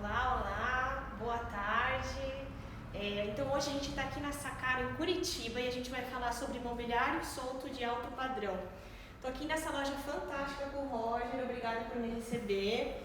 Olá, boa tarde. Então hoje a gente está aqui na Sacara, em Curitiba, e a gente vai falar sobre mobiliário solto de alto padrão. Estou aqui nessa loja fantástica com o Roger, obrigada por me receber.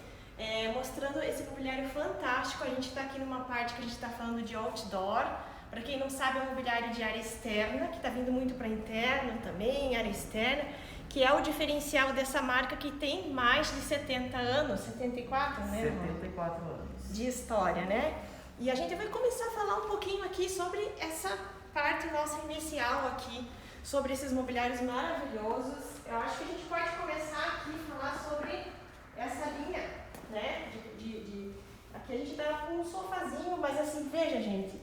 Mostrando esse mobiliário fantástico. A gente está aqui numa parte que a gente está falando de outdoor. Para quem não sabe, é um mobiliário de área externa, que está vindo muito para interno também, área externa, que é o diferencial dessa marca que tem mais de 70 anos, 74, né? 74 anos. De história, né? E a gente vai começar a falar um pouquinho aqui sobre essa parte nossa inicial aqui, sobre esses mobiliários maravilhosos. Eu acho que a gente pode começar aqui a falar sobre essa linha, né? Aqui a gente dá um sofazinho, mas assim, veja, gente,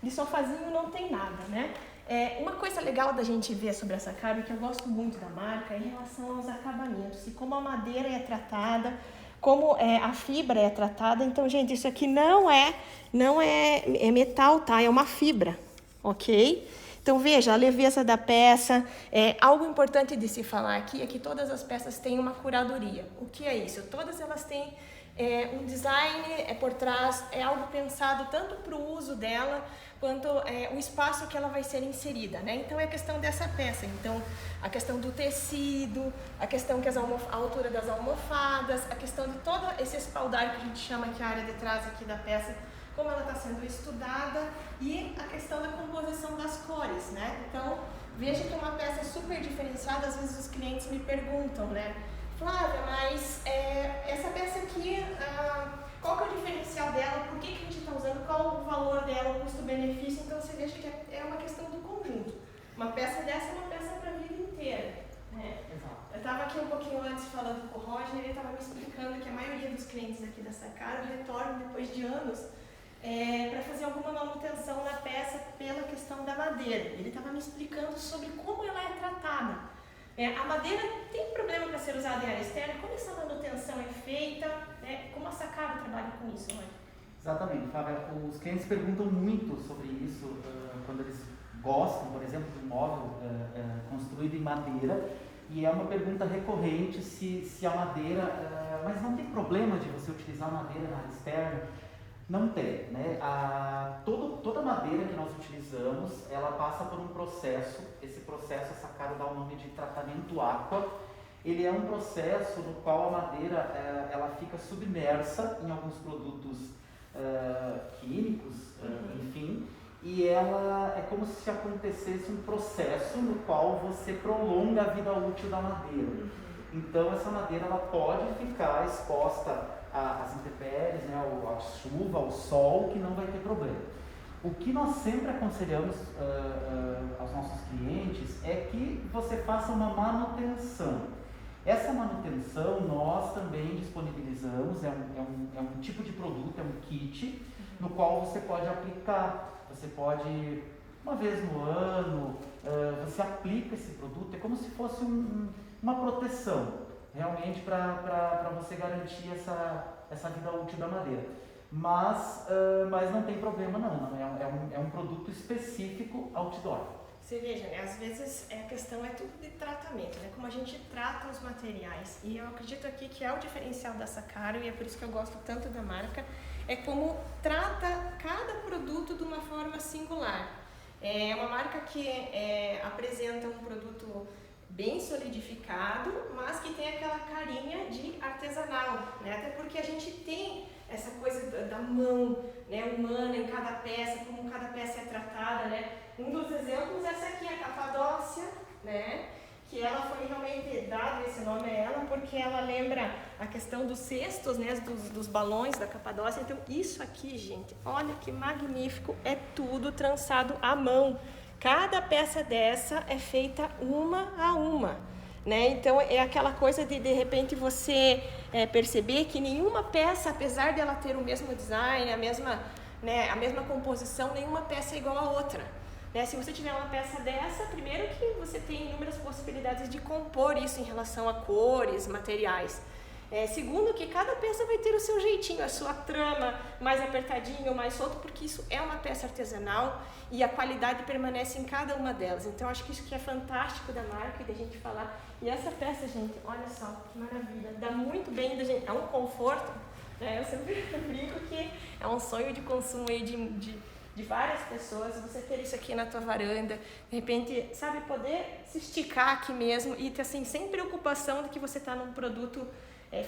de sofazinho não tem nada, né? Uma coisa legal da gente ver sobre essa Sacara, que eu gosto muito da marca, é em relação aos acabamentos e como a madeira é tratada, como a fibra é tratada. Então, gente, isso aqui não é metal, tá? É uma fibra, ok? Então, veja, a leveza da peça. Algo importante de se falar aqui é que todas as peças têm uma curadoria. O que é isso? Todas elas têm um design por trás, é algo pensado tanto para o uso dela, quanto o espaço que ela vai ser inserida, né? Então é a questão dessa peça, então a questão do tecido, a questão que a altura das almofadas, a questão de todo esse espaldar que a gente chama que é a área de trás aqui da peça, como ela está sendo estudada, e a questão da composição das cores, né? Então veja que é uma peça super diferenciada. Às vezes os clientes me perguntam, né? Flávia, mas essa peça aqui, qual que é o diferencial dela? Por que a gente está usando? Qual o valor dela, o custo-benefício? Então você veja que é uma questão do conjunto. Uma peça dessa é uma peça para a vida inteira, né? Exato. Eu estava aqui um pouquinho antes falando com o Roger, ele estava me explicando que a maioria dos clientes aqui da Sacara retornam depois de anos para fazer alguma manutenção na peça pela questão da madeira. Ele estava me explicando sobre como ela é tratada. A madeira tem problema para ser usada em área externa? Como essa manutenção é feita? Como a Sacara trabalha com isso, Roger? Exatamente, Flávia. Os clientes perguntam muito sobre isso quando eles gostam, por exemplo, de um móvel construído em madeira. E é uma pergunta recorrente se a madeira... mas não tem problema de você utilizar madeira na área externa? Não tem, né? Toda madeira que nós utilizamos, ela passa por um processo. Esse processo, a Sacara dá o nome de tratamento aqua. Ele é um processo no qual a madeira ela fica submersa em alguns produtos químicos, enfim, e ela é como se acontecesse um processo no qual você prolonga a vida útil da madeira. Então essa madeira ela pode ficar exposta às intempéries, né, à chuva, ao sol, que não vai ter problema. O que nós sempre aconselhamos aos nossos clientes é que você faça uma manutenção. Essa manutenção nós também disponibilizamos, é um tipo de produto, é um kit, no qual você pode aplicar. Você pode, uma vez no ano, você aplica esse produto, é como se fosse uma proteção, realmente para você garantir essa vida útil da madeira. Mas não tem problema não, é um produto específico outdoor. Você veja, né? Às vezes a questão é tudo de tratamento, né? Como a gente trata os materiais. E eu acredito aqui que é o diferencial da Sacara, e é por isso que eu gosto tanto da marca, é como trata cada produto de uma forma singular. É uma marca que apresenta um produto bem solidificado, mas que tem aquela carinha de artesanal, né? Até porque a gente tem essa coisa da mão, né, humana em cada peça, como cada peça é tratada, né? Um dos exemplos é essa aqui, a Capadócia, né? Que ela foi realmente dado esse nome a ela porque ela lembra a questão dos cestos, né, dos balões da Capadócia. Então isso aqui, gente, olha que magnífico, é tudo trançado à mão. Cada peça dessa é feita uma a uma, né? Então é aquela coisa de repente você perceber que nenhuma peça, apesar de ela ter o mesmo design, a mesma composição, nenhuma peça é igual a outra, né? Se você tiver uma peça dessa, primeiro que você tem inúmeras possibilidades de compor isso em relação a cores, materiais. Segundo, que cada peça vai ter o seu jeitinho, a sua trama mais apertadinha ou mais solta, porque isso é uma peça artesanal e a qualidade permanece em cada uma delas. Então, acho que isso que é fantástico da marca e da gente falar. E essa peça, gente, olha só, que maravilha, dá muito bem, é um conforto. Eu sempre brinco que é um sonho de consumo aí de várias pessoas, você ter isso aqui na tua varanda, de repente, sabe, poder se esticar aqui mesmo e ter assim, sem preocupação de que você está num produto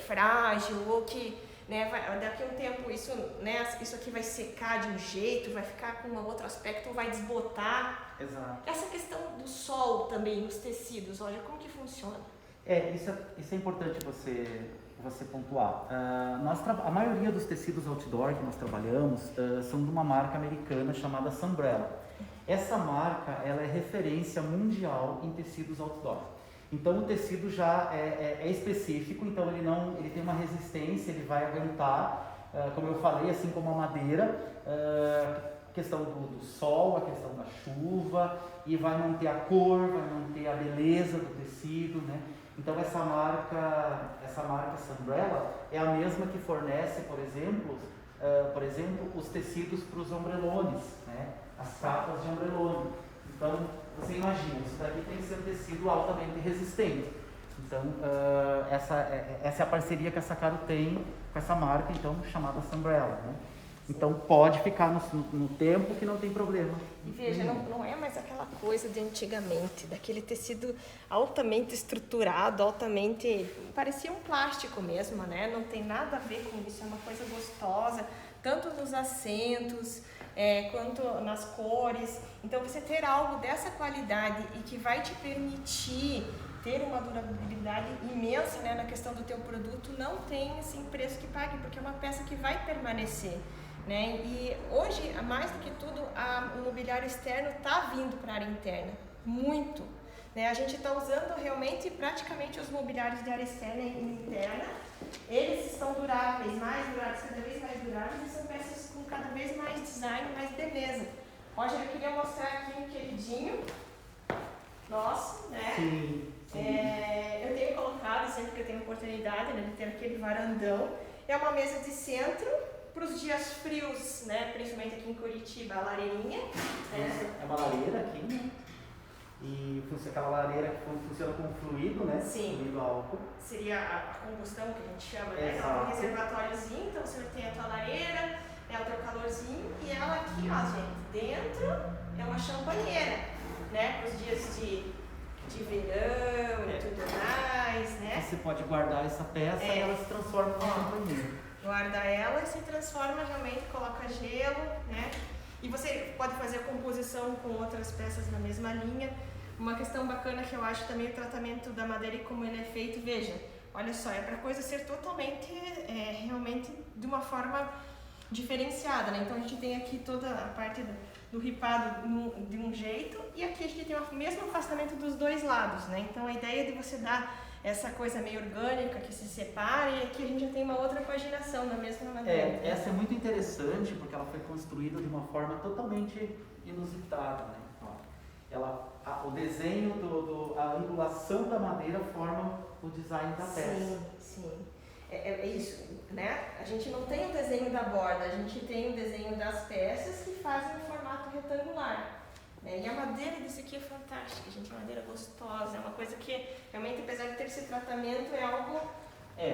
frágil ou que, né, daqui a um tempo isso, né, isso aqui vai secar de um jeito, vai ficar com um outro aspecto, ou vai desbotar. Exato. Essa questão do sol também nos tecidos, olha, como que funciona? Isso é importante você pontuar. A maioria dos tecidos outdoor que nós trabalhamos são de uma marca americana chamada Sunbrella. Essa marca ela é referência mundial em tecidos outdoor. Então o tecido já é específico, então ele tem uma resistência, ele vai aguentar, como eu falei, assim como a madeira, a questão do sol, a questão da chuva, e vai manter a cor, vai manter a beleza do tecido, né? Então essa marca Sunbrella é a mesma que fornece, por exemplo, os tecidos para os ombrelones, né? As capas de ombrelone. Então você imagina, isso daqui tem que ser um tecido altamente resistente. Então essa é a parceria que a Sakaro tem com essa marca, então chamada Sunbrella, né? Então pode ficar no tempo que não tem problema. E veja, não é mais aquela coisa de antigamente, daquele tecido altamente estruturado, parecia um plástico mesmo, né? Não tem nada a ver com isso, é uma coisa gostosa, tanto nos acentos, quanto nas cores. Então você ter algo dessa qualidade e que vai te permitir ter uma durabilidade imensa, né, na questão do teu produto, não tem assim preço que pague, porque é uma peça que vai permanecer. Né? E hoje, mais do que tudo, o mobiliário externo está vindo para a área interna, muito. Né? A gente está usando realmente praticamente os mobiliários de área externa e interna. Eles estão duráveis, cada vez mais duráveis, e são peças com cada vez mais design, mais beleza. Roger, eu queria mostrar aqui um queridinho nosso, né? Sim. Eu tenho colocado, sempre que eu tenho oportunidade, né, de ter aquele varandão. É uma mesa de centro para os dias frios, né? Principalmente aqui em Curitiba, a lareirinha. É uma lareira aqui, né? E aquela lareira que funciona com fluido, né? Sim. Fluido álcool. Seria a combustão que a gente chama, né? É um reservatóriozinho, então você tem a tua lareira, o teu calorzinho, e ela aqui, ó, gente, dentro é uma champanheira, né? Para os dias de verão e tudo mais, né? Você pode guardar essa peça e ela se transforma numa champanheira. Guarda ela e se transforma realmente, coloca gelo, né? E você pode fazer a composição com outras peças na mesma linha. Uma questão bacana que eu acho também o tratamento da madeira e como ele é feito. Veja, olha só, é para a coisa ser totalmente, realmente de uma forma diferenciada, né? Então a gente tem aqui toda a parte do ripado de um jeito e aqui a gente tem o mesmo afastamento dos dois lados, né? Então a ideia de você dar essa coisa meio orgânica que se separa, e aqui a gente já tem uma outra paginação na mesma maneira. Essa é muito interessante porque ela foi construída de uma forma totalmente inusitada, né? O desenho, a angulação da madeira forma o design da peça. Sim. É isso, né? A gente não tem o desenho da borda, a gente tem o desenho das peças que fazem o formato retangular. E a madeira disso aqui é fantástica, gente, é uma madeira gostosa, é uma coisa que realmente, apesar de ter esse tratamento, é algo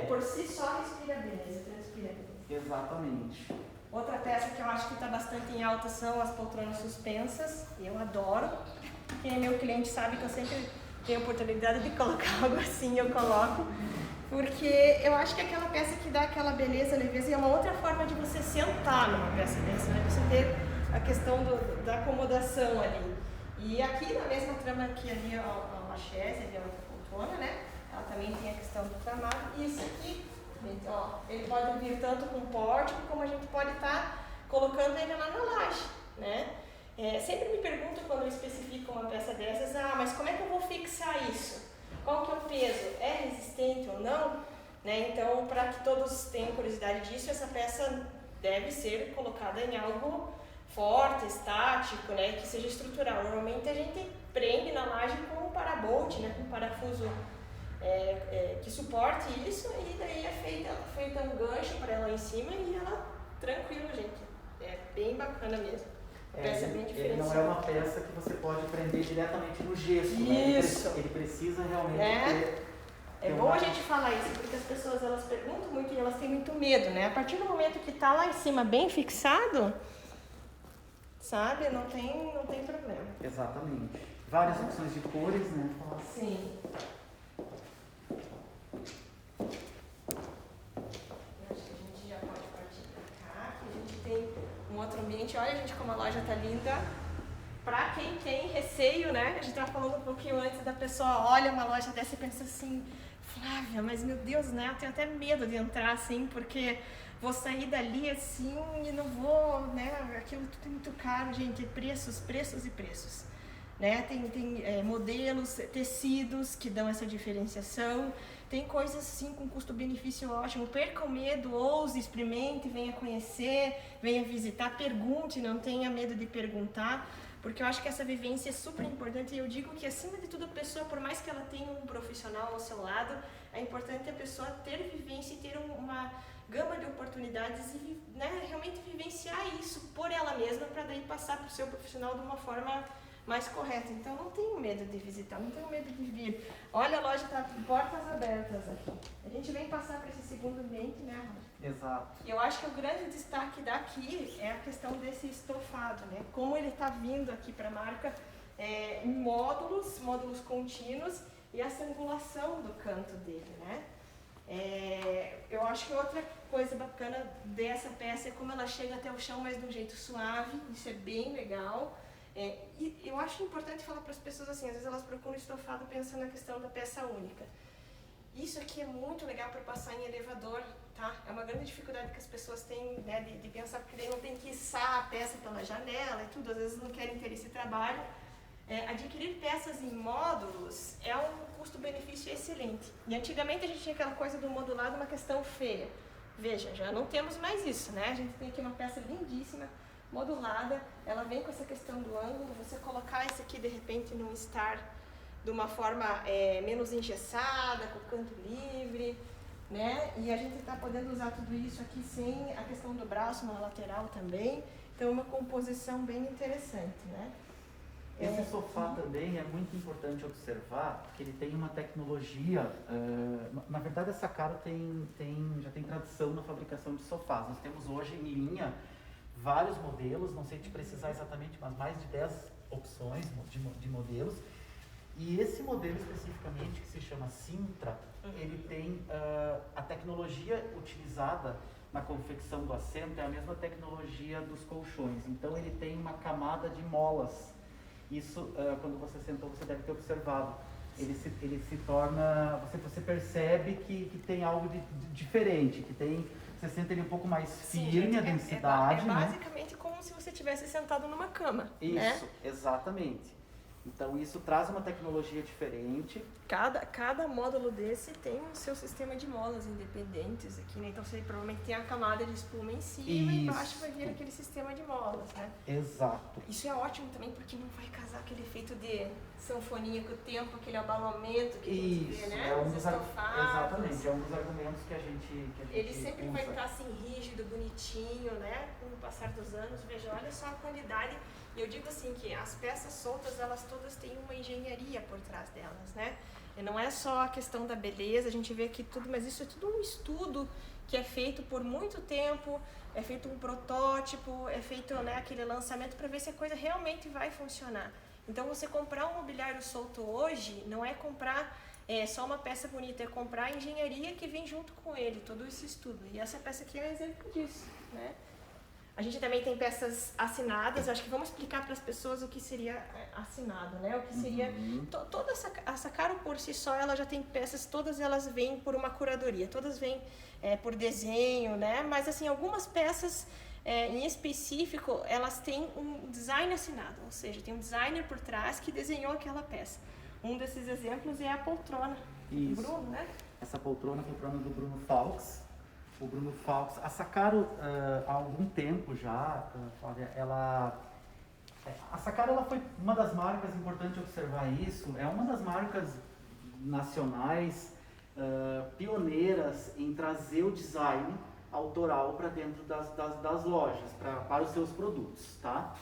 por si só respira beleza, transpira beleza. Exatamente. Outra peça que eu acho que está bastante em alta são as poltronas suspensas, eu adoro. Quem é meu cliente sabe que eu sempre tenho a oportunidade de colocar algo assim, eu coloco. Porque eu acho que é aquela peça que dá aquela beleza, leveza, e é uma outra forma de você sentar numa peça dessa, né? Você ter a questão da acomodação ali. E aqui na mesma trama que ali a chaise, ali a poltrona, né? Ela também tem a questão do tramado. E isso aqui, gente, ó, ele pode vir tanto com pórtico, como a gente pode estar colocando ele lá na laje, né? Sempre me pergunto quando eu especifico uma peça dessas, mas como é que eu vou fixar isso? Qual que é o peso? É resistente ou não? Né? Então, para que todos tenham curiosidade disso, essa peça deve ser colocada em algo forte, estático, né? Que seja estrutural. Normalmente a gente prende na laje com um parabolt, né? Com um parafuso que suporte isso, e daí é feita um gancho para ela em cima e ela tranquilo, gente. É bem bacana mesmo. A peça é bem diferenciada. Não é uma peça que você pode prender diretamente no gesso. Isso. Né? Ele precisa realmente ter bom a a gente fala isso? Porque as pessoas, elas perguntam muito e elas têm muito medo, né? A partir do momento que tá lá em cima bem fixado, sabe? Não tem problema. Exatamente. Várias opções de cores, né? Sim. Acho que a gente já pode partir pra cá, que a gente tem um outro ambiente. Olha, gente, como a loja tá linda. Pra quem tem receio, né? A gente tava falando um pouquinho antes da pessoa olha uma loja dessa e pensa assim, Flávia, mas meu Deus, né? Eu tenho até medo de entrar assim, porque vou sair dali assim e não vou, né? Aquilo tudo é muito caro, gente. Preços, preços e preços. Né? Tem modelos, tecidos que dão essa diferenciação. Tem coisas assim com custo-benefício ótimo. Perca o medo, ouse, experimente, venha conhecer, venha visitar, pergunte, não tenha medo de perguntar. Porque eu acho que essa vivência é super importante e eu digo que, acima de tudo, a pessoa, por mais que ela tenha um profissional ao seu lado, é importante a pessoa ter vivência e ter uma gama de oportunidades e, né, realmente vivenciar isso por ela mesma para daí passar para o seu profissional de uma forma mais correta. Então, não tenho medo de visitar, não tenho medo de vir. Olha, a loja está de portas abertas aqui. A gente vem passar para esse segundo ambiente, né, Roger? Exato. Eu acho que o grande destaque daqui é a questão desse estofado, né? Como ele está vindo aqui para a marca em módulos contínuos e essa angulação do canto dele, né? Eu acho que outra coisa bacana dessa peça é como ela chega até o chão, mas de um jeito suave, isso é bem legal. E eu acho importante falar para as pessoas assim, às vezes elas procuram estofado pensando na questão da peça única. Isso aqui é muito legal para passar em elevador, tá? É uma grande dificuldade que as pessoas têm, né, de pensar, porque daí não tem que içar a peça pela janela e tudo, às vezes não querem ter esse trabalho. Adquirir peças em módulos é um custo-benefício excelente. E antigamente a gente tinha aquela coisa do modulado, uma questão feia. Veja, já não temos mais isso, né? A gente tem aqui uma peça lindíssima, modulada, ela vem com essa questão do ângulo, você colocar isso aqui de repente num estar de uma forma menos engessada, com o canto livre, né? E a gente está podendo usar tudo isso aqui sem a questão do braço na lateral também, então é uma composição bem interessante, né? Esse sofá também é muito importante observar que ele tem uma tecnologia, na verdade essa Sakaro já tem tradição na fabricação de sofás. Nós temos hoje em linha vários modelos, não sei te precisar exatamente, mas mais de 10 opções de modelos. E esse modelo especificamente, que se chama Sintra, ele tem a tecnologia utilizada na confecção do assento, é a mesma tecnologia dos colchões. Então ele tem uma camada de molas. Isso, quando você sentou, você deve ter observado. Ele se torna, você percebe que tem algo de diferente, que tem, você sente ele um pouco mais firme, a densidade. É basicamente como se você estivesse sentado numa cama. Isso, né? Exatamente. Então isso traz uma tecnologia diferente. Cada módulo desse tem o seu sistema de molas independentes aqui, né? Então você provavelmente tem a camada de espuma em cima e embaixo vai vir aquele sistema de molas, né? Exato. Isso é ótimo também porque não vai casar aquele efeito de sanfonia com o tempo, aquele abalamento que a gente vê, né? Exatamente, é um dos argumentos que a gente Ele sempre usa. vai estar assim rígido, bonitinho, né? Com o passar dos anos, veja, olha só a qualidade. E eu digo assim que as peças soltas, elas todas têm uma engenharia por trás delas, né? E não é só a questão da beleza, a gente vê aqui tudo, mas isso é tudo um estudo que é feito por muito tempo, é feito um protótipo, é feito, né, aquele lançamento para ver se a coisa realmente vai funcionar. Então você comprar um mobiliário solto hoje não é comprar só uma peça bonita, é comprar a engenharia que vem junto com ele, todo esse estudo. E essa peça aqui é um exemplo disso, né? A gente também tem peças assinadas, acho que vamos explicar para as pessoas o que seria assinado, né? O que seria... Toda a Sakaro por si só, ela já tem peças, todas elas vêm por uma curadoria, todas vêm por desenho, né? Mas assim, algumas peças em específico, elas têm um design assinado, ou seja, tem um designer por trás que desenhou aquela peça. Um desses exemplos é a poltrona do Bruno, né? Essa poltrona, a poltrona do Bruno Faux. O Bruno Faux, a Sakaro há algum tempo já, Flávia, a Sakaro ela foi uma das marcas, importante observar isso, é uma das marcas nacionais pioneiras em trazer o design autoral para dentro das lojas, para os seus produtos, tá?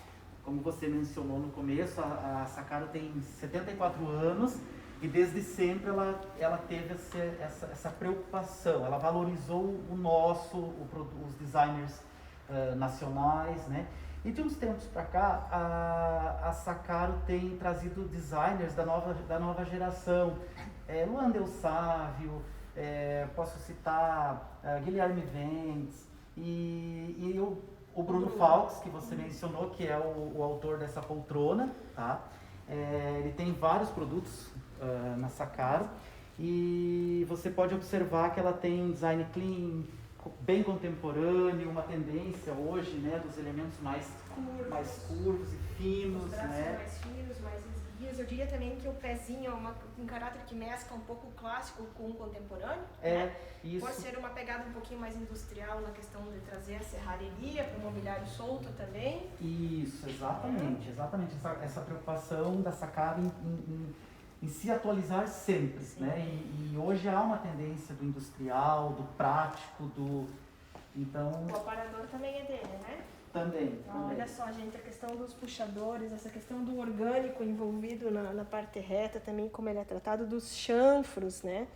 Como você mencionou no começo, a Sakaro tem 74 anos E desde sempre ela teve essa preocupação, ela valorizou os designers nacionais, né? E de uns tempos para cá, a Sakaro tem trazido designers da nova geração. Luan Del Sávio, posso citar Guilherme Ventes e o Bruno Falks, que você mencionou, que é o autor dessa poltrona, tá? Ele tem vários produtos na Sakaro e você pode observar que ela tem um design clean, bem contemporâneo, uma tendência hoje, né, dos elementos mais curvos e finos, os braços, né? mais finos, mais esguios. Eu diria também que o pezinho é um caráter que mescla um pouco o clássico com o contemporâneo, né? Isso. Por ser uma pegada um pouquinho mais industrial na questão de trazer a serralheria para o mobiliário solto também. Isso, exatamente. Essa preocupação da Sakaro em se atualizar sempre, né? E hoje há uma tendência do industrial, do prático, então... O aparador também é dele, né? Também. Olha só, gente, a questão dos puxadores, essa questão do orgânico envolvido na parte reta também, como ele é tratado, dos chanfros, né?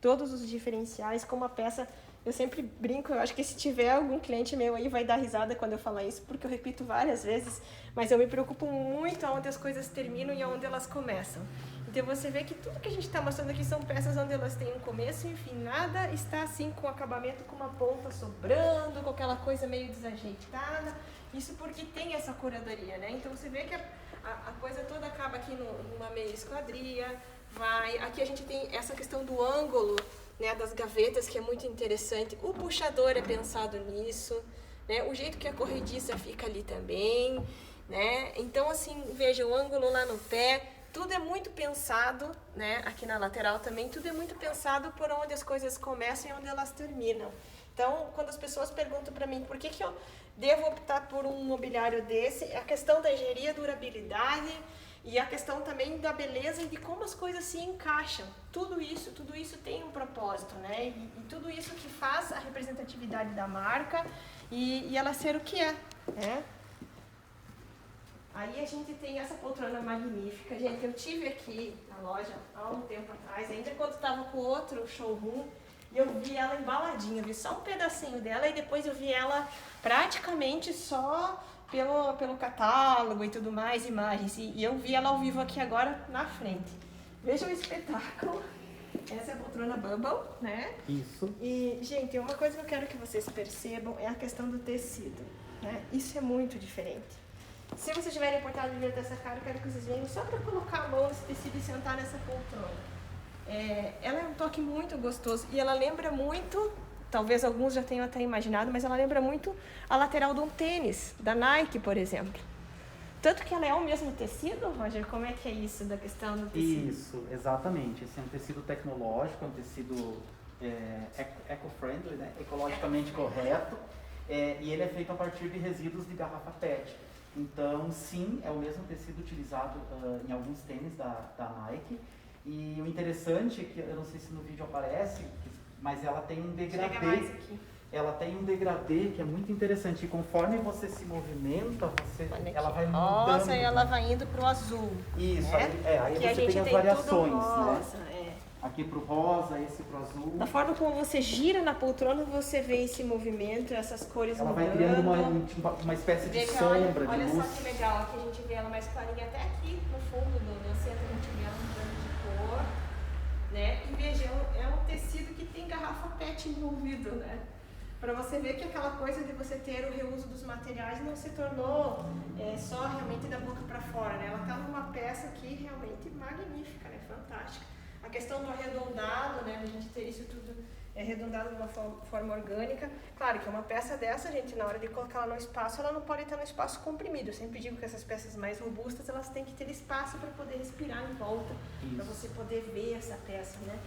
Todos os diferenciais, como a peça... Eu sempre brinco, eu acho que se tiver algum cliente meu aí vai dar risada quando eu falar isso, porque eu repito várias vezes, mas eu me preocupo muito aonde as coisas terminam e aonde elas começam. Então você vê que tudo que a gente está mostrando aqui são peças onde elas têm um começo e um fim, nada está assim com acabamento com uma ponta sobrando, com aquela coisa meio desajeitada, isso porque tem essa curadoria, né? Então você vê que a coisa toda acaba aqui numa meia esquadria, aqui a gente tem essa questão do ângulo, né, das gavetas, que é muito interessante, o puxador é pensado nisso, né, o jeito que a corrediça fica ali também, né, então assim, veja o ângulo lá no pé, tudo é muito pensado, né, aqui na lateral também, tudo é muito pensado por onde as coisas começam e onde elas terminam. Então, quando as pessoas perguntam para mim por que eu devo optar por um mobiliário desse, a questão da engenharia, durabilidade, e a questão também da beleza e de como as coisas se encaixam. Tudo isso tem um propósito, né? E tudo isso que faz a representatividade da marca e ela ser o que é, né? Aí a gente tem essa poltrona magnífica. Gente, eu tive aqui na loja há um tempo atrás, ainda quando estava com outro showroom, e eu vi ela embaladinha, vi só um pedacinho dela e depois eu vi ela praticamente só pelo catálogo e tudo mais, imagens. E eu vi ela ao vivo aqui agora na frente. Veja o espetáculo. Essa é a poltrona Bubble, né? Isso. E, gente, uma coisa que eu quero que vocês percebam é a questão do tecido, né? Isso é muito diferente. Se vocês tiverem a oportunidade de ver essa cara, eu quero que vocês venham só para colocar a mão nesse tecido e sentar nessa poltrona. Ela é um toque muito gostoso e ela lembra muito... Talvez alguns já tenham até imaginado, mas ela lembra muito a lateral de um tênis, da Nike, por exemplo. Tanto que ela é o mesmo tecido, Roger? Como é que é isso da questão do tecido? Isso, exatamente. Esse é um tecido tecnológico, é um tecido eco-friendly, né? Ecologicamente correto, e ele é feito a partir de resíduos de garrafa PET. Então, sim, é o mesmo tecido utilizado em alguns tênis da Nike. E o interessante é que, eu não sei se no vídeo aparece, mas ela tem um degradê. Ela tem um degradê que é muito interessante. E conforme você se movimenta, ela vai mudando. Nossa, e ela vai indo pro azul. Isso, né? aí que você tem as variações, rosa, né? Aqui pro rosa, esse pro azul. Da forma como você gira na poltrona, você vê esse movimento, essas cores ela mudando. Ela vai criando uma espécie de sombra, de luz. Olha só que legal, aqui a gente vê ela mais clarinha até aqui no fundo do centro, a gente vê ela mudando de cor. Né? E veja, é um tecido que tem garrafa PET envolvido, né? Para você ver que aquela coisa de você ter o reuso dos materiais não se tornou só realmente da boca para fora, né? Ela está numa peça aqui realmente magnífica, né? Fantástica. A questão do arredondado, né? A gente ter isso tudo arredondado de uma forma orgânica. Claro que uma peça dessa, gente, na hora de colocar ela no espaço, ela não pode estar no espaço comprimido. Eu sempre digo que essas peças mais robustas, elas têm que ter espaço para poder respirar em volta, para você poder ver essa peça, né?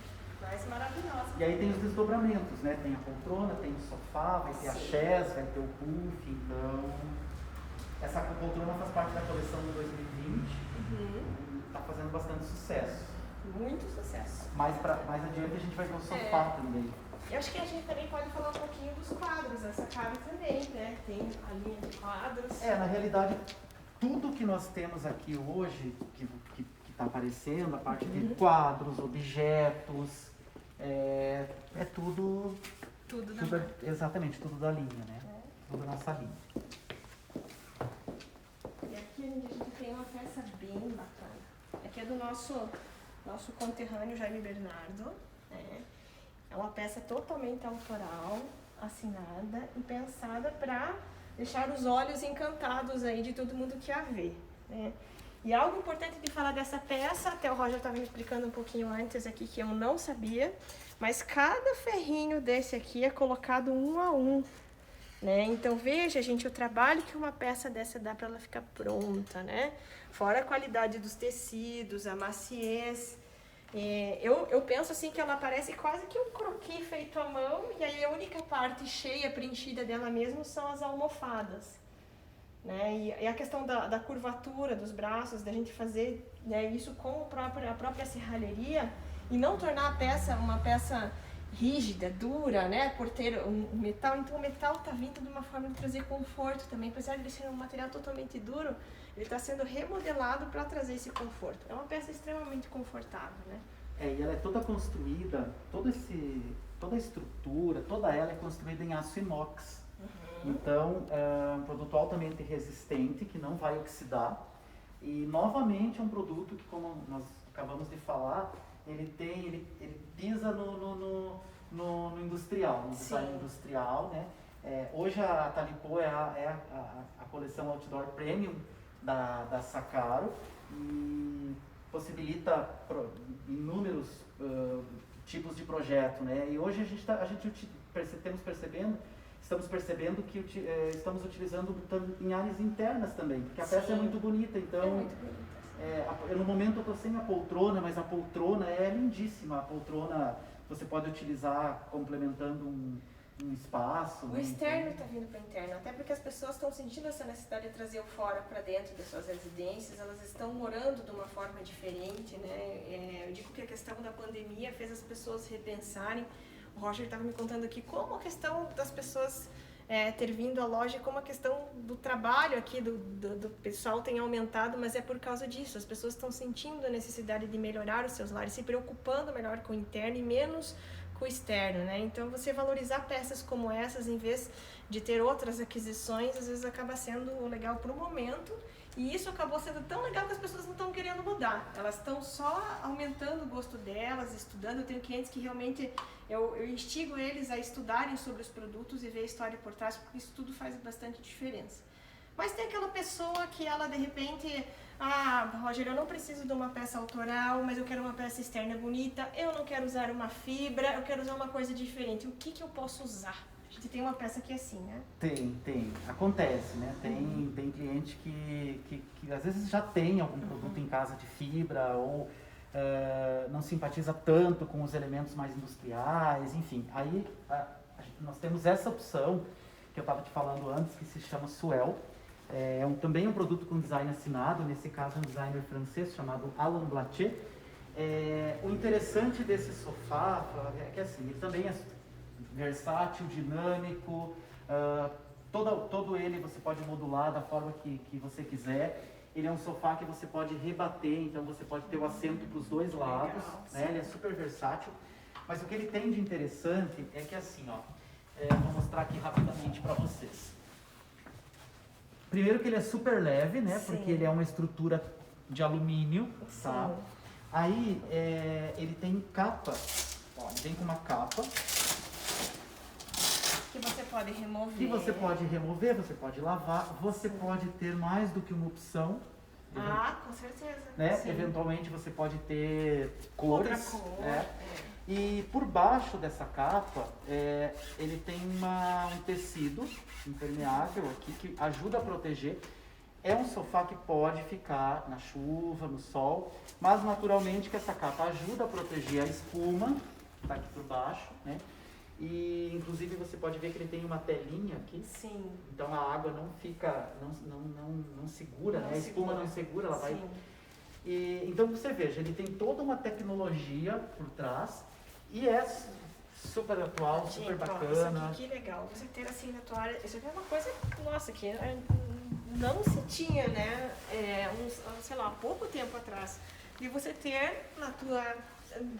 Mas maravilhosa. E aí tem os desdobramentos, né? Tem a poltrona, tem o sofá, vai ter a chaise, vai ter o puff, então... Essa poltrona faz parte da coleção de 2020 e está fazendo bastante sucesso. Muito sucesso. Mais adiante a gente vai ver o sofá também. Eu acho que a gente também pode falar um pouquinho dos quadros, essa cara também, né? Tem a linha de quadros. Na realidade, tudo que nós temos aqui hoje, que está aparecendo, a parte de quadros, objetos, é tudo... Tudo da Tudo, marca. exatamente, tudo da linha, né? Tudo da nossa linha. E aqui a gente tem uma peça bem bacana. Aqui é do nosso conterrâneo Jaime Bernardo. Né? É uma peça totalmente autoral, assinada e pensada para deixar os olhos encantados aí de todo mundo que a vê. Né? E algo importante de falar dessa peça, até o Roger estava me explicando um pouquinho antes aqui que eu não sabia, mas cada ferrinho desse aqui é colocado um a um. Né? Então veja, gente, o trabalho que uma peça dessa dá para ela ficar pronta, né? Fora a qualidade dos tecidos, a maciez. Eu penso assim que ela parece quase que um croquis feito à mão, e aí a única parte cheia, preenchida dela mesmo são as almofadas. Né? E a questão da curvatura dos braços, da gente fazer, né, isso com a própria serralheria e não tornar a peça uma peça rígida, dura, né, por ter um metal. Então o metal está vindo de uma forma de trazer conforto também, apesar de ele ser um material totalmente duro, ele está sendo remodelado para trazer esse conforto. É uma peça extremamente confortável, né? E ela é toda construída, toda a estrutura, toda ela é construída em aço inox. Então, é um produto altamente resistente, que não vai oxidar. E, novamente, é um produto que, como nós acabamos de falar, ele pisa no industrial, no design industrial, né? Hoje a Talipô é a coleção Outdoor Premium da Sakaro e possibilita inúmeros tipos de projeto, né? E hoje estamos percebendo que estamos utilizando em áreas internas também, porque a peça é muito bonita, então... É muito bonita. No momento eu estou sem a poltrona, mas a poltrona é lindíssima. A poltrona você pode utilizar complementando um espaço. O externo está vindo para o interno, até porque as pessoas estão sentindo essa necessidade de trazer o fora para dentro das suas residências, elas estão morando de uma forma diferente, né? Eu digo que a questão da pandemia fez as pessoas repensarem. O Roger estava me contando aqui como a questão das pessoas ter vindo à loja, como a questão do trabalho aqui do pessoal tem aumentado, mas é por causa disso. As pessoas estão sentindo a necessidade de melhorar os seus lares, se preocupando melhor com o interno e menos com o externo, né? Então, você valorizar peças como essas, em vez de ter outras aquisições, às vezes acaba sendo legal para o momento. E isso acabou sendo tão legal que as pessoas não estão querendo mudar. Elas estão só aumentando o gosto delas, estudando. Eu tenho clientes que realmente eu instigo eles a estudarem sobre os produtos e ver a história por trás, porque isso tudo faz bastante diferença. Mas tem aquela pessoa que ela de repente, Roger, eu não preciso de uma peça autoral, mas eu quero uma peça externa bonita, eu não quero usar uma fibra, eu quero usar uma coisa diferente. O que eu posso usar? A gente tem uma peça que é assim, né? Tem. Acontece, né? Tem cliente que às vezes já tem algum produto em casa de fibra ou não simpatiza tanto com os elementos mais industriais, enfim. Aí nós temos essa opção que eu estava te falando antes, que se chama Swell. Também um produto com design assinado, nesse caso um designer francês chamado Alain Blatter. O interessante desse sofá é que assim, ele também é versátil, dinâmico, todo ele você pode modular da forma que você quiser. Ele é um sofá que você pode rebater, então você pode ter o assento para os dois lados, né? Ele é super versátil. Mas o que ele tem de interessante é que assim, vou mostrar aqui rapidamente para vocês. Primeiro que ele é super leve, né? Sim. Porque ele é uma estrutura de alumínio, tá? Aí ele tem capa, ele vem com uma capa. Que você pode remover. Que você pode remover, você pode lavar, você pode ter mais do que uma opção. Com certeza. Né? Eventualmente você pode ter cores. Outra cor. E por baixo dessa capa, ele tem um tecido impermeável aqui que ajuda a proteger. É um sofá que pode ficar na chuva, no sol, mas naturalmente que essa capa ajuda a proteger a espuma, que está aqui por baixo, né? E inclusive você pode ver que ele tem uma telinha aqui. Sim. Então a água não fica, não segura, né? A espuma não segura, ela vai. Então você veja, ele tem toda uma tecnologia por trás e é super atual, super bacana. Isso aqui, que legal. Você ter assim na tua área, isso aqui é uma coisa, nossa, que não se tinha, né? Sei lá, há pouco tempo atrás. de você ter na tua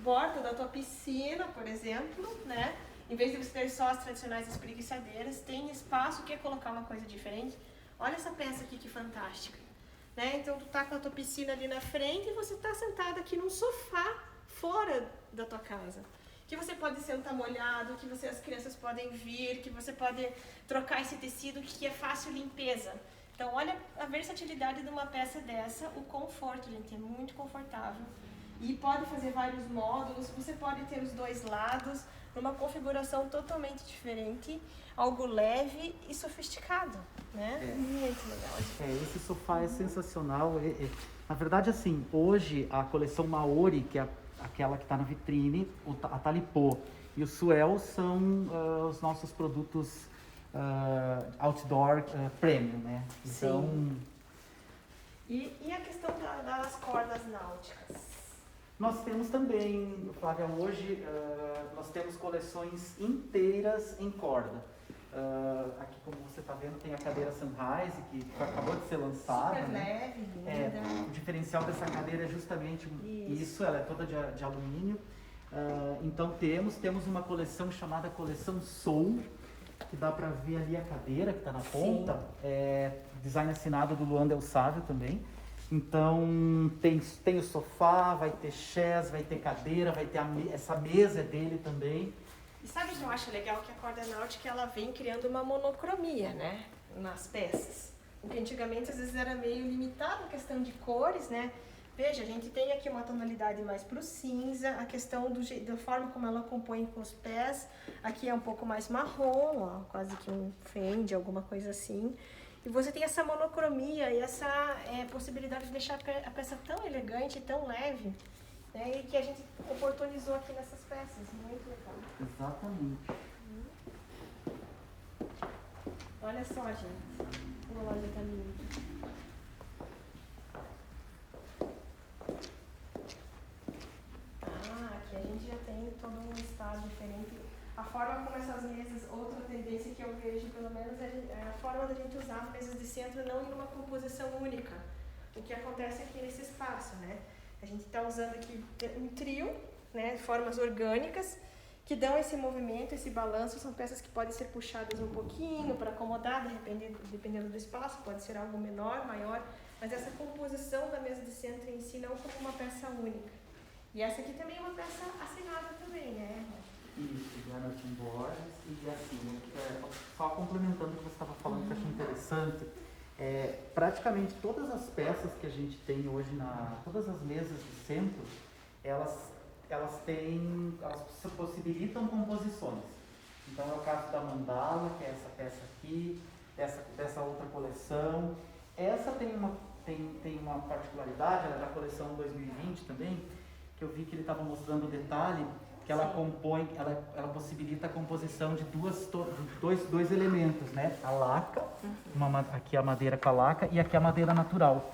borda da tua piscina, por exemplo, né? Em vez de você ter só as tradicionais espreguiçadeiras, tem espaço que é colocar uma coisa diferente. Olha essa peça aqui que fantástica, né? Então tu tá com a tua piscina ali na frente e você tá sentado aqui num sofá fora da tua casa. Que você pode sentar molhado, que as crianças podem vir, que você pode trocar esse tecido que é fácil limpeza. Então olha a versatilidade de uma peça dessa, o conforto, gente, é muito confortável. E pode fazer vários módulos, você pode ter os dois lados, numa configuração totalmente diferente, algo leve e sofisticado, né? Muito legal. Esse sofá é sensacional. Na verdade, assim, hoje a coleção Maori, que é aquela que está na vitrine, a Talipô e o Swell são os nossos produtos outdoor premium, né? Então... Sim. E a questão das cordas náuticas? Nós temos também, Flávia, hoje nós temos coleções inteiras em corda. Aqui, como você está vendo, tem a cadeira Sunrise, que acabou de ser lançada. Super né? leve, linda. O diferencial dessa cadeira é justamente isso, ela é toda de alumínio. Então temos uma coleção chamada Coleção Soul, que dá para ver ali a cadeira que está na ponta. Design assinado do Luan Del Sávio também. Então tem o sofá, vai ter chairs, vai ter cadeira, vai ter essa mesa dele também. E sabe o que eu acho legal? Que a corda náutica ela vem criando uma monocromia, né? Nas peças. Porque antigamente às vezes era meio limitado a questão de cores, né? Veja, a gente tem aqui uma tonalidade mais pro cinza, a questão da forma como ela compõe com os pés. Aqui é um pouco mais marrom, ó, quase que um fende, alguma coisa assim. E você tem essa monocromia e essa possibilidade de deixar a peça tão elegante, tão leve, né? E que a gente oportunizou aqui nessas peças. Muito legal. Exatamente. Olha só, gente. Uma loja tá linda. Aqui a gente já tem todo um estado diferente. A forma como essas mesas, outra tendência que eu vejo, pelo menos, é a forma da gente usar mesas de centro não em uma composição única. O que acontece aqui nesse espaço, né? A gente está usando aqui um trio, né, de formas orgânicas, que dão esse movimento, esse balanço. São peças que podem ser puxadas um pouquinho para acomodar, dependendo do espaço, pode ser algo menor, maior, mas essa composição da mesa de centro em si não como uma peça única. E essa aqui também é uma peça assinada também, né? Isso, de Emerson Borges. E assim, só complementando o que você estava falando, que eu achei interessante, praticamente todas as peças que a gente tem hoje, todas as mesas de centro, elas possibilitam composições. Então é o caso da mandala, que é essa peça aqui, dessa outra coleção. Essa tem uma particularidade, ela é da coleção 2020 também, que eu vi que ele estava mostrando o detalhe, que ela compõe, ela possibilita a composição de dois elementos, né? A laca, aqui a madeira com a laca e aqui a madeira natural,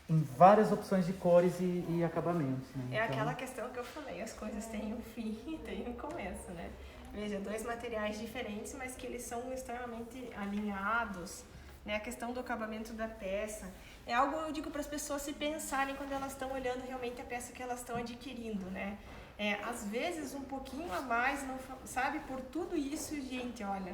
em várias opções de cores e acabamentos. Né? É aquela questão que eu falei, as coisas têm um fim e têm um começo, né? Veja, dois materiais diferentes, mas que eles são extremamente alinhados, né? A questão do acabamento da peça é algo, eu digo, para as pessoas se pensarem quando elas estão olhando realmente a peça que elas estão adquirindo, né? Às vezes um pouquinho a mais, não, sabe, por tudo isso, gente, olha,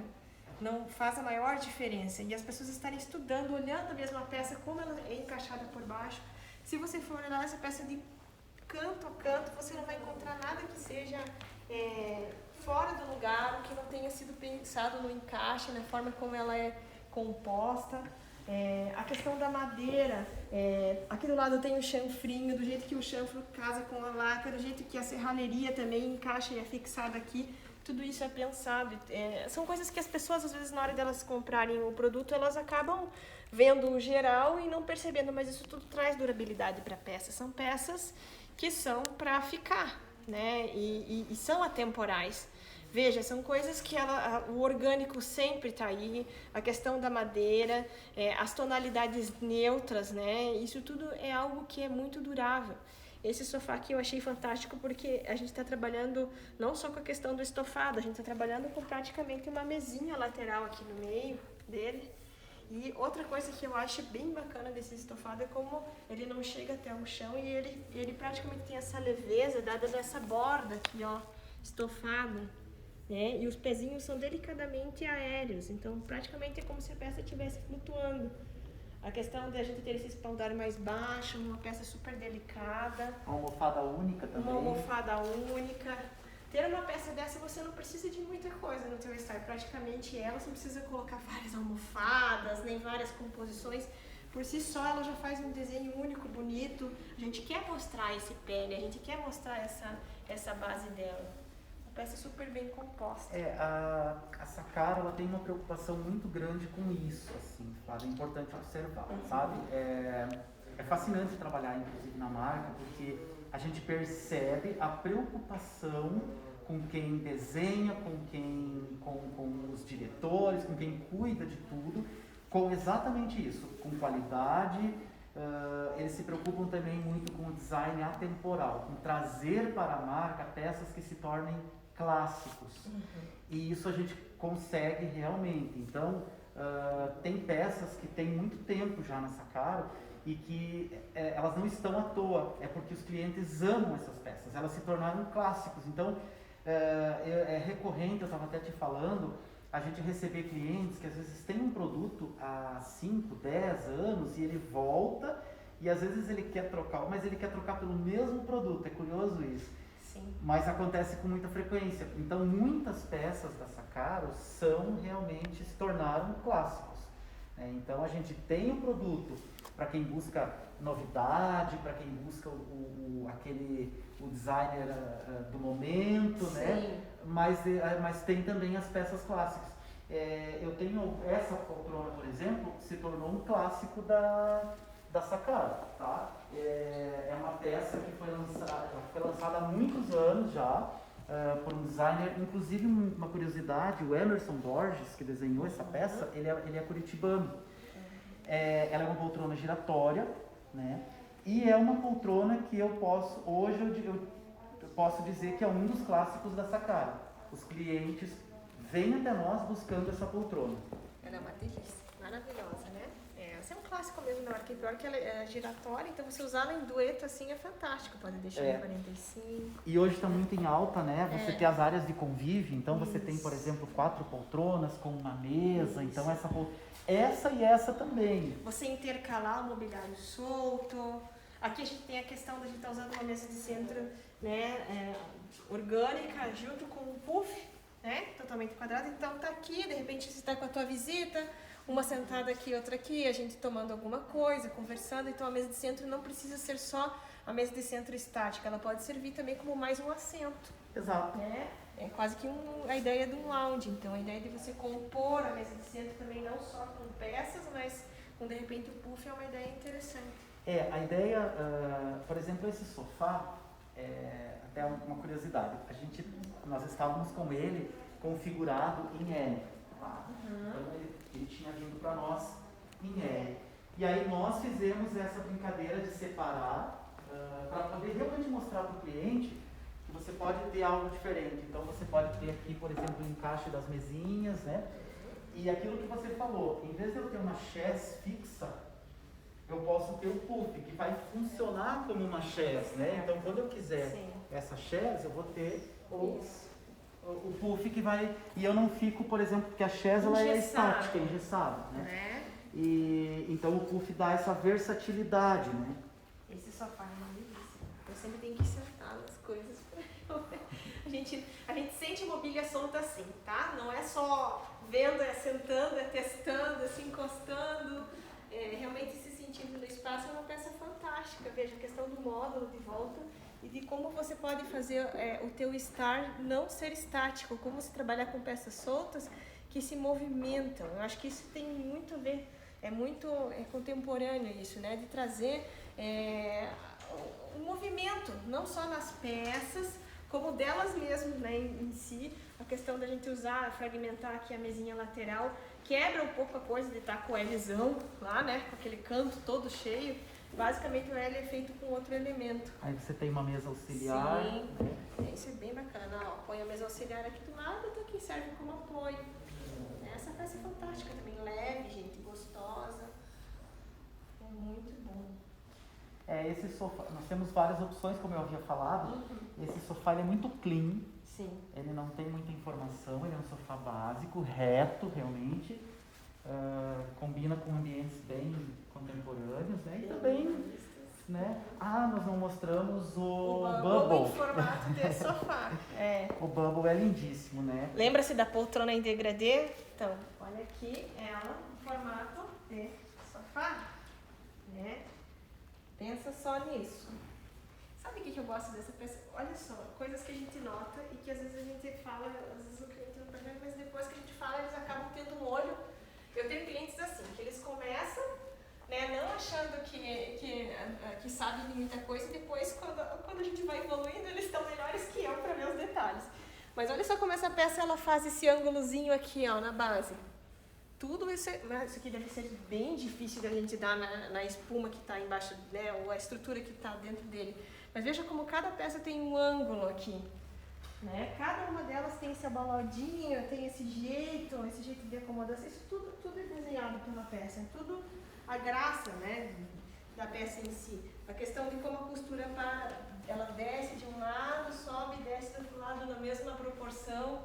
não faz a maior diferença. E as pessoas estarem estudando, olhando mesmo a peça, como ela é encaixada por baixo. Se você for olhar essa peça de canto a canto, você não vai encontrar nada que seja fora do lugar, que não tenha sido pensado no encaixe, na forma como ela é composta. A questão da madeira, aqui do lado tem o chanfrinho, do jeito que o chanfro casa com a laca, do jeito que a serralheria também encaixa e é fixada aqui, tudo isso é pensado. São coisas que as pessoas, às vezes, na hora delas comprarem o produto, elas acabam vendo o geral e não percebendo, mas isso tudo traz durabilidade para a peça. São peças que são para ficar, né? E são atemporais. Veja, são coisas que o orgânico sempre está aí, a questão da madeira, as tonalidades neutras, né? Isso tudo é algo que é muito durável. Esse sofá aqui eu achei fantástico porque a gente está trabalhando não só com a questão do estofado, a gente está trabalhando com praticamente uma mesinha lateral aqui no meio dele. E outra coisa que eu acho bem bacana desse estofado é como ele não chega até o chão e ele praticamente tem essa leveza dada nessa borda aqui, ó, estofada, né? E os pezinhos são delicadamente aéreos, então praticamente é como se a peça estivesse flutuando. A questão de a gente ter esse espaldar mais baixo, uma peça super delicada. Uma almofada única também. Uma almofada única. Ter uma peça dessa você não precisa de muita coisa no teu style. Praticamente ela, você não precisa colocar várias almofadas, nem várias composições. Por si só ela já faz um desenho único, bonito. A gente quer mostrar esse pele, a gente quer mostrar essa base dela. Uma peça super bem composta. A Sakara, ela tem uma preocupação muito grande com isso, assim, Flávia, é importante observar, sabe? É fascinante trabalhar, inclusive, na marca, porque a gente percebe a preocupação com quem desenha, com os diretores, com quem cuida de tudo, com exatamente isso, com qualidade. Eles se preocupam também muito com o design atemporal, com trazer para a marca peças que se tornem clássicos. E isso a gente consegue realmente. Então, tem peças que tem muito tempo já na Sakara e que elas não estão à toa, é porque os clientes amam essas peças, elas se tornaram clássicos. Então, é recorrente, eu estava até te falando, a gente receber clientes que às vezes têm um produto há 5, 10 anos e ele volta e às vezes ele quer trocar, mas ele quer trocar pelo mesmo produto, é curioso isso. Sim. Mas acontece com muita frequência. Então, muitas peças da Sakara realmente se tornaram clássicos. Então, a gente tem um produto para quem busca novidade, para quem busca o designer do momento, Sim. né? Mas tem também as peças clássicas. Eu tenho essa poltrona, por exemplo, que se tornou um clássico da Sakara, tá? É uma peça que foi lançada há muitos anos já, por um designer, inclusive uma curiosidade, o Emerson Borges, que desenhou essa peça, ele é curitibano. Ela é uma poltrona giratória, né? E é uma poltrona que eu posso dizer que é um dos clássicos da Sakara. Os clientes vêm até nós buscando essa poltrona. Ela é uma delícia, maravilhosa, né? Essa é um clássico mesmo da marca, pior que ela é giratória, então você usar ela em dueto assim é fantástico, pode deixar em 45. E hoje está muito em alta, né? Você tem as áreas de convívio, então você tem, por exemplo, 4 poltronas com uma mesa, então essa e essa também. Você intercalar o mobiliário solto. Aqui a gente tem a questão de a gente estar usando uma mesa de centro, né, orgânica junto com um puff, né, totalmente quadrado. Então tá aqui, de repente você está com a tua visita, uma sentada aqui, outra aqui, a gente tomando alguma coisa, conversando. Então a mesa de centro não precisa ser só a mesa de centro estática, ela pode servir também como mais um assento. Exato. Né? É quase que a ideia de um lounge. Então a ideia de você compor a mesa de centro também não só com peças, mas com de repente o puff é uma ideia interessante. A ideia, por exemplo, esse sofá, até uma curiosidade, nós estávamos com ele configurado em L, tá? Então ele tinha vindo para nós em L. E aí nós fizemos essa brincadeira de separar, para poder realmente mostrar para o cliente que você pode ter algo diferente. Então você pode ter aqui, por exemplo, o encaixe das mesinhas, né? E aquilo que você falou, em vez de eu ter uma chaise fixa, eu posso ter o puff, que vai funcionar como uma chaise, né? Então, quando eu quiser essa chaise, eu vou ter o puff que vai... E eu não fico, por exemplo, porque a chaise ela é estática, engessada, né? E, então, o puff dá essa versatilidade, né? Esse sofá é uma delícia. Eu sempre tenho que sentar nas coisas. A gente sente mobília solta assim, tá? Não é só vendo, é sentando, é testando, é se encostando. Realmente se sentindo no espaço é uma peça fantástica. Veja a questão do módulo de volta e de como você pode fazer o teu estar não ser estático, como você trabalhar com peças soltas que se movimentam. Eu acho que isso tem muito a ver, é contemporâneo isso, né? De trazer o movimento, não só nas peças, como delas mesmas, né, em si. A questão da gente fragmentar aqui a mesinha lateral, quebra um pouco a coisa de estar com o Lzão lá, né, com aquele canto todo cheio. Basicamente o L é feito com outro elemento. Aí você tem uma mesa auxiliar. Sim, isso é bem bacana. Ó, põe a mesa auxiliar aqui do lado, então aqui serve como apoio. né? Essa peça é fantástica também, leve, gente, gostosa. É muito bom. Esse sofá, nós temos várias opções, como eu havia falado. Esse sofá ele é muito clean. Sim. Ele não tem muita informação, ele é um sofá básico, reto realmente. Combina com ambientes bem contemporâneos, né? E também, né? Nós não mostramos o Bubble. Em formato de sofá. O Bubble é lindíssimo, né? Lembra-se da poltrona em degradê? Então, olha aqui ela em formato de sofá, né? Pensa só nisso. Sabe o que eu gosto dessa peça? Olha só, coisas que a gente nota e que às vezes a gente fala, às vezes o cliente não percebe, mas depois que a gente fala, eles acabam tendo um olho. Eu tenho clientes assim, que eles começam, né, não achando que sabem de muita coisa, e depois, quando a gente vai evoluindo, eles estão melhores que eu para ver os detalhes. Mas olha só como essa peça ela faz esse ângulozinho aqui, ó, na base. Tudo isso, isso aqui deve ser bem difícil da gente dar na espuma que está embaixo, né, ou a estrutura que está dentro dele. Mas veja como cada peça tem um ângulo aqui, né? Cada uma delas tem esse abalodinho, tem esse jeito de acomodação. Isso tudo é desenhado pela peça, é tudo a graça, né, da peça em si. A questão de como a costura ela desce de um lado, sobe e desce do outro lado na mesma proporção.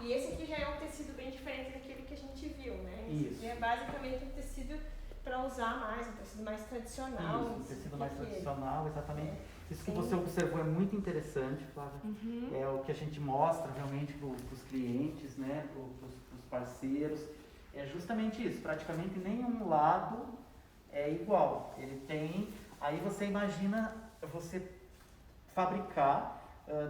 E esse aqui já é um tecido bem diferente daquele que a gente viu, né? Esse aqui é basicamente um tecido para usar mais, um tecido mais tradicional. Isso, um tecido mais tradicional, exatamente. Isso que você observou é muito interessante, Flávia. É o que a gente mostra realmente para os clientes, né? Para os parceiros. É justamente isso, praticamente nenhum lado é igual. Ele tem, aí você imagina você fabricar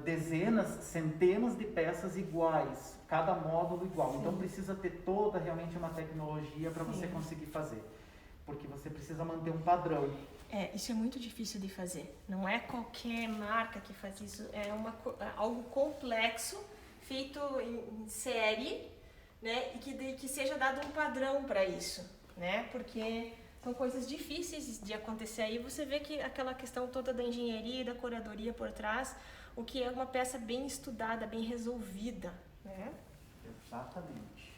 dezenas, centenas de peças iguais, cada módulo igual. Sim. Então precisa ter toda realmente uma tecnologia para você conseguir fazer, porque você precisa manter um padrão. Isso é muito difícil de fazer. Não é qualquer marca que faz isso. É algo complexo, feito em série, né? E que seja dado um padrão para isso, né? Porque são coisas difíceis de acontecer. Aí você vê que aquela questão toda da engenharia e da curadoria por trás, o que é uma peça bem estudada, bem resolvida, né? Exatamente.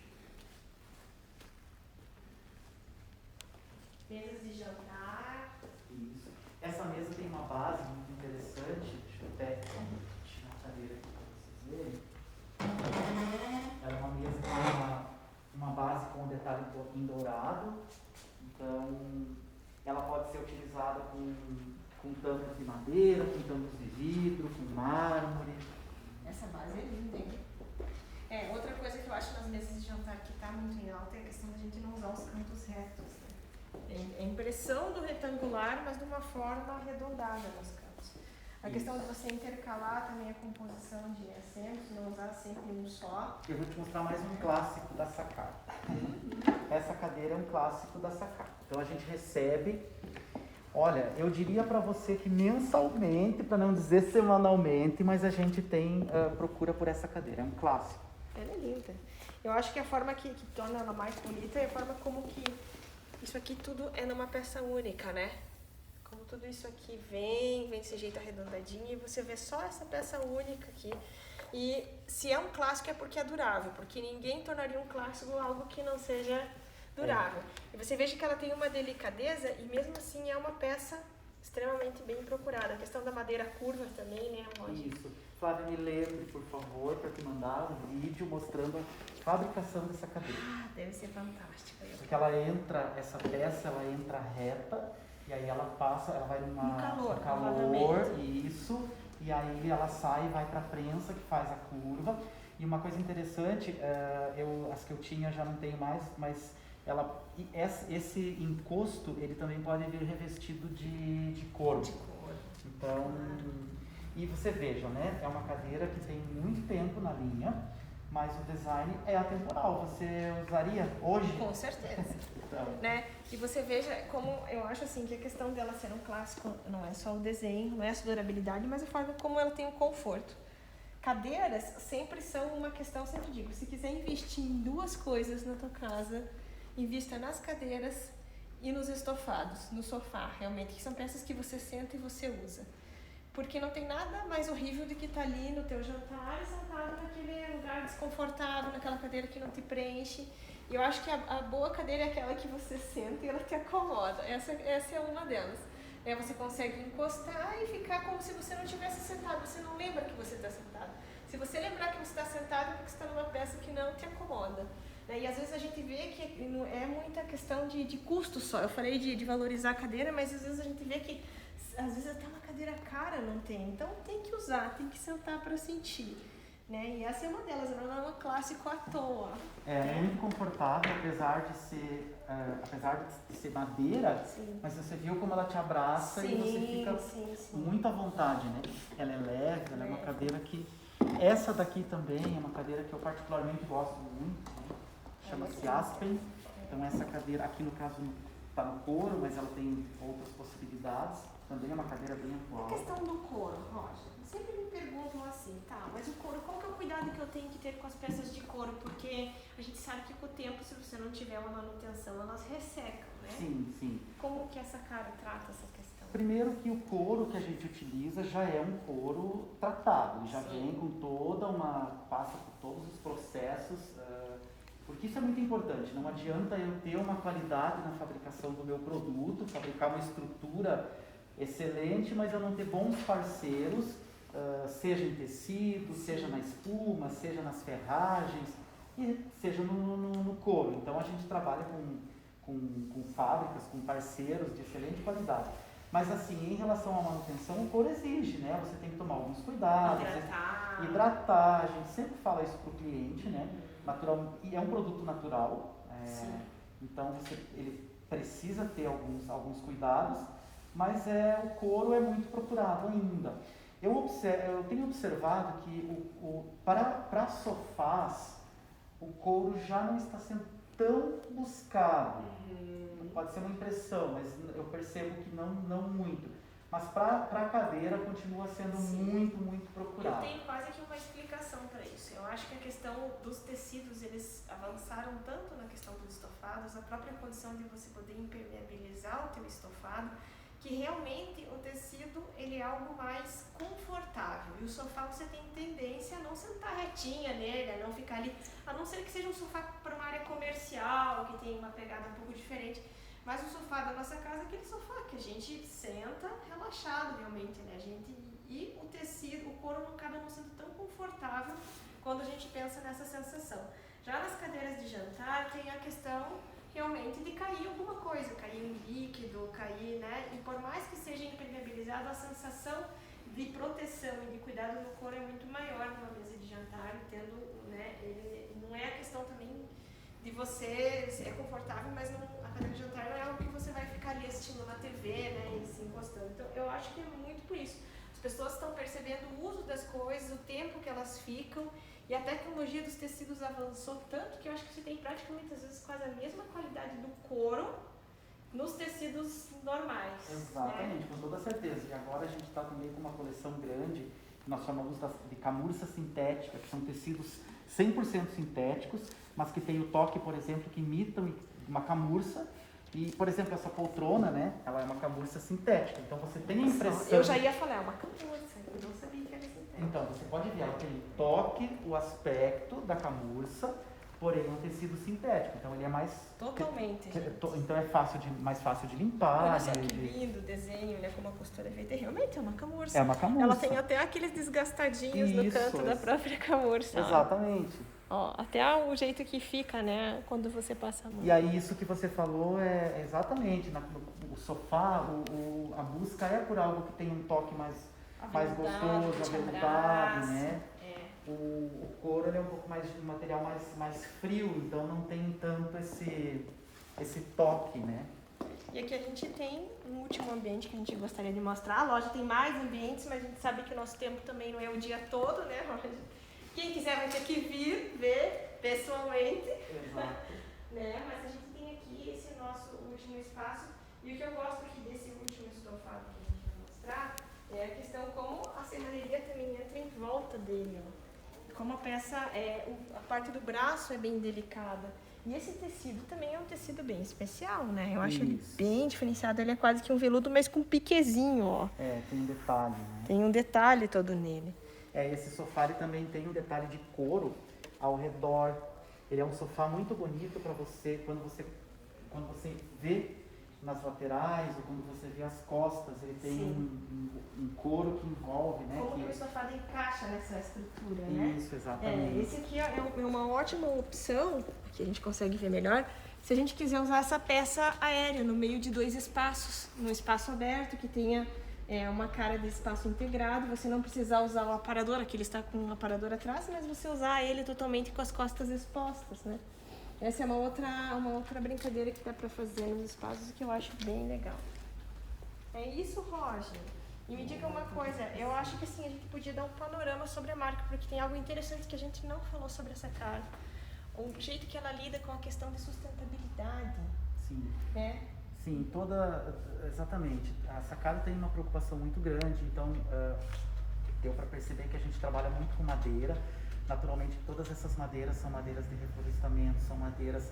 Mesas de jantar. Isso. Essa mesa tem uma base muito interessante. Deixa eu até tirar a cadeira aqui para vocês verem. Ela é uma mesa que tem uma base com um detalhe em dourado. Então, ela pode ser utilizada com tampas de madeira, com tampas de vidro, com mármore. Essa base é linda, hein? Outra coisa que eu acho nas mesas de jantar que está muito em alta é a questão da gente não usar os cantos retos. Né? É a impressão do retangular, mas de uma forma arredondada nos cantos. A questão de você intercalar também a composição de assentos, não usar sempre um só. Eu vou te mostrar mais um clássico da Sakar. Essa cadeira é um clássico da Sakar. Então a gente recebe, olha, eu diria para você que mensalmente, para não dizer semanalmente, mas a gente tem procura por essa cadeira, é um clássico. Ela é linda. Eu acho que a forma que torna ela mais bonita é a forma como que isso aqui tudo é numa peça única, né? Como tudo isso aqui vem desse jeito arredondadinho e você vê só essa peça única aqui. E se é um clássico é porque é durável, porque ninguém tornaria um clássico algo que não seja durável. E você veja que ela tem uma delicadeza e mesmo assim é uma peça extremamente bem procurada. A questão da madeira curva também, né, Roger? Isso. Flávia, me lembre, por favor, para te mandar um vídeo mostrando a fabricação dessa cadeira. Deve ser fantástica. Porque essa peça, ela entra reta, e aí ela passa, ela vai no calor, isso, e aí ela sai e vai para a prensa, que faz a curva. E uma coisa interessante, as que eu tinha já não tenho mais, mas esse encosto, ele também pode vir revestido de couro. Então, e você veja, né, é uma cadeira que tem muito tempo na linha, mas o design é atemporal. Você usaria hoje? Com certeza. Então. Né? E você veja como eu acho assim que a questão dela ser um clássico não é só o desenho, não é a sua durabilidade, mas a forma como ela tem o conforto. Cadeiras sempre são uma questão, eu sempre digo, se quiser investir em duas coisas na tua casa, invista nas cadeiras e nos estofados, no sofá, realmente, que são peças que você senta e você usa. Porque não tem nada mais horrível do que estar ali no teu jantar e sentado naquele lugar desconfortável naquela cadeira que não te preenche. E eu acho que a boa cadeira é aquela que você senta e ela te acomoda. Essa é uma delas. Você consegue encostar e ficar como se você não estivesse sentado. Você não lembra que você está sentado. Se você lembrar que você está sentado, é porque você está numa peça que não te acomoda. E às vezes a gente vê que é muita questão de custo só. Eu falei de valorizar a cadeira, mas às vezes a gente vê que às vezes até uma cadeira cara não tem. Então tem que usar, tem que sentar para sentir. E essa é uma delas, ela não é uma clássico à toa. É muito confortável, apesar de ser madeira, sim, mas você viu como ela te abraça, sim, e você fica muito à vontade, né? Ela é leve, ela é uma cadeira que... Essa daqui também é uma cadeira que eu particularmente gosto muito, né? Chama-se Aspen. Então essa cadeira, aqui no caso está no couro, mas ela tem outras possibilidades. Também é uma cadeira bem atual. A questão do couro, Roger, sempre me perguntam assim, tá, mas o couro, qual que é o cuidado que eu tenho que ter com as peças de couro? Porque a gente sabe que com o tempo, se você não tiver uma manutenção, elas ressecam, né? Sim, sim. Como que essa cara trata essa questão? Primeiro que o couro que a gente utiliza já é um couro tratado, ele já vem com passa por todos os processos, porque isso é muito importante. Não adianta eu ter uma qualidade na fabricação do meu produto, fabricar uma estrutura excelente, mas eu não ter bons parceiros, seja em tecido, seja na espuma, seja nas ferragens e seja no couro. Então a gente trabalha com fábricas, com parceiros de excelente qualidade. Mas assim, em relação à manutenção, o couro exige, né? Você tem que tomar alguns cuidados, hidratar, a gente sempre fala isso para o cliente, né? Natural, e é um produto natural, então ele precisa ter alguns cuidados, mas o couro é muito procurado ainda. Eu tenho observado que para sofás, o couro já não está sendo tão buscado. Pode ser uma impressão, mas eu percebo que não muito. Mas para a cadeira continua sendo muito, muito procurado. Eu tenho quase que uma explicação para isso. Eu acho que a questão dos tecidos, eles avançaram tanto na questão dos estofados, a própria condição de você poder impermeabilizar o teu estofado, que realmente o tecido ele é algo mais confortável. E o sofá você tem tendência a não sentar retinha nele, a não ficar ali, a não ser que seja um sofá para uma área comercial, que tem uma pegada um pouco diferente. Mas o sofá da nossa casa é aquele sofá que a gente senta relaxado realmente, né? E o tecido, o couro não acaba não sendo tão confortável quando a gente pensa nessa sensação. Já nas cadeiras de jantar tem a questão realmente de cair alguma coisa, cair um líquido, cair, né? E por mais que seja impermeabilizado, a sensação de proteção e de cuidado no couro é muito maior numa mesa de jantar, tendo, né? Ele não é a questão também de você ser confortável, mas a cadeira de jantar não é algo que você vai ficar ali assistindo na TV, né, e se encostando. Então, eu acho que é muito por isso. As pessoas estão percebendo o uso das coisas, o tempo que elas ficam, e a tecnologia dos tecidos avançou tanto que eu acho que você tem praticamente, às vezes, quase a mesma qualidade do couro nos tecidos normais. Exatamente, né? Com toda certeza. E agora a gente está também com uma coleção grande, que nós chamamos de camurça sintética, que são tecidos 100% sintéticos, mas que tem o toque, por exemplo, que imitam uma camurça. E, por exemplo, essa poltrona, né? Ela é uma camurça sintética. Então você tem a impressão... Eu já ia falar, é uma camurça, eu não sabia que era sintética. Então, você pode ver, ela tem o toque, o aspecto da camurça, porém é um tecido sintético. Então ele é mais... Totalmente. Então é mais fácil de limpar. Olha só que lindo o desenho, né? Como a costura é feita. Realmente é uma camurça. É uma camurça. Ela tem até aqueles desgastadinhos no canto da própria camurça. Exatamente. Ó, até o jeito que fica, né, quando você passa a mão. E aí isso que você falou é exatamente, o sofá, a busca é por algo que tem um toque mais gostoso, aveludado, né? O couro ele é um pouco mais de um material mais frio, então não tem tanto esse toque, né? E aqui a gente tem um último ambiente que a gente gostaria de mostrar. A loja tem mais ambientes, mas a gente sabe que o nosso tempo também não é o dia todo, né, Roger? Quem quiser vai ter que vir ver pessoalmente. Exato. Né? Mas a gente tem aqui esse nosso último espaço. E o que eu gosto aqui desse último estofado que a gente vai mostrar é a questão como a serralheria também entra em volta dele. Ó. Como a peça, a parte do braço é bem delicada. E esse tecido também é um tecido bem especial, né? Eu acho ele bem diferenciado. Ele é quase que um veludo, mas com piquezinho, ó. Tem um detalhe, né? Tem um detalhe todo nele. Esse sofá ele também tem um detalhe de couro, ao redor. Ele é um sofá muito bonito para você, quando você vê nas laterais ou quando você vê as costas, ele tem um couro que envolve, né? Como que o sofá encaixa nessa estrutura, né? Isso, exatamente. Esse aqui é uma ótima opção, que a gente consegue ver melhor, se a gente quiser usar essa peça aérea no meio de 2 espaços, num espaço aberto que tenha uma cara de espaço integrado, você não precisar usar o aparador, aqui ele está com um aparador atrás, mas você usar ele totalmente com as costas expostas, né? Essa é uma outra brincadeira que dá para fazer nos espaços que eu acho bem legal. É isso, Roger. E me diga uma coisa, eu acho que assim, a gente podia dar um panorama sobre a marca, porque tem algo interessante que a gente não falou sobre essa cara. O jeito que ela lida com a questão de sustentabilidade. Sim. Né? Sim, exatamente. A Sacado tem uma preocupação muito grande, então deu para perceber que a gente trabalha muito com madeira. Naturalmente, todas essas madeiras são madeiras de reflorestamento, são madeiras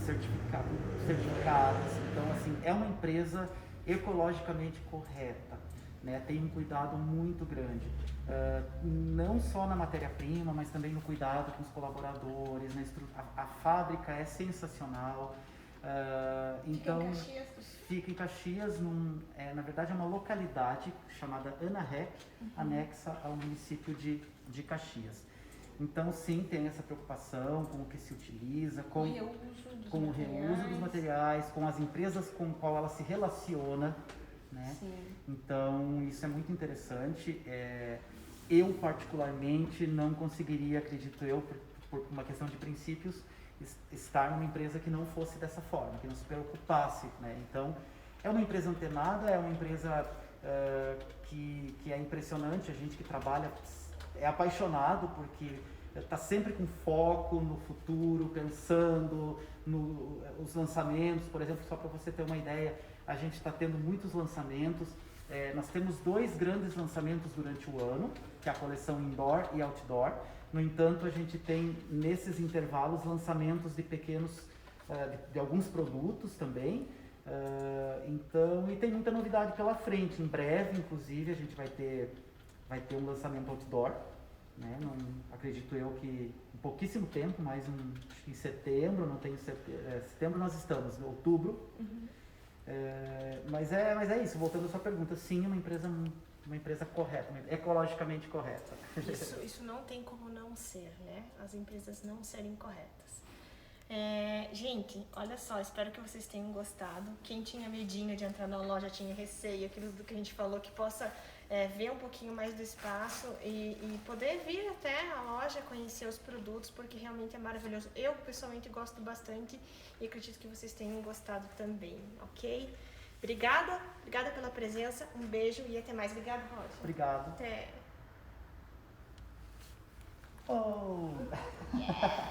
certificadas. Então, assim, é uma empresa ecologicamente correta, né? Tem um cuidado muito grande, não só na matéria-prima, mas também no cuidado com os colaboradores. A fábrica é sensacional. Então, fica em Caxias, na verdade é uma localidade chamada Anarrec, anexa ao município de Caxias. Então, sim, tem essa preocupação com o que se utiliza, com o reuso dos materiais, com as empresas com as quais ela se relaciona, né? Então, isso é muito interessante. Eu, particularmente, não conseguiria, acredito eu, por uma questão de princípios, estar numa empresa que não fosse dessa forma, que não se preocupasse, né? Então, é uma empresa antenada, é uma empresa que é impressionante. A gente que trabalha é apaixonado porque está sempre com foco no futuro, pensando nos lançamentos. Por exemplo, só para você ter uma ideia, a gente está tendo muitos lançamentos. Nós temos 2 grandes lançamentos durante o ano, que é a coleção Indoor e Outdoor. No entanto, a gente tem nesses intervalos lançamentos de de alguns produtos também. Então, e tem muita novidade pela frente. Em breve, inclusive, a gente vai ter um lançamento outdoor, né? Não, acredito eu que em pouquíssimo tempo, mas acho que em setembro, não tenho certeza. Setembro nós estamos, em outubro. Mas é isso, voltando à sua pergunta, sim, uma empresa correta, ecologicamente correta. Isso não tem como não ser, né? As empresas não serem corretas. Gente, olha só, espero que vocês tenham gostado. Quem tinha medinho de entrar na loja, tinha receio, aquilo do que a gente falou, que possa ver um pouquinho mais do espaço e poder vir até a loja, conhecer os produtos, porque realmente é maravilhoso. Eu, pessoalmente, gosto bastante e acredito que vocês tenham gostado também, ok? Obrigada pela presença, um beijo e até mais. Obrigado, Roger. Obrigado. Até. Oh! Yeah.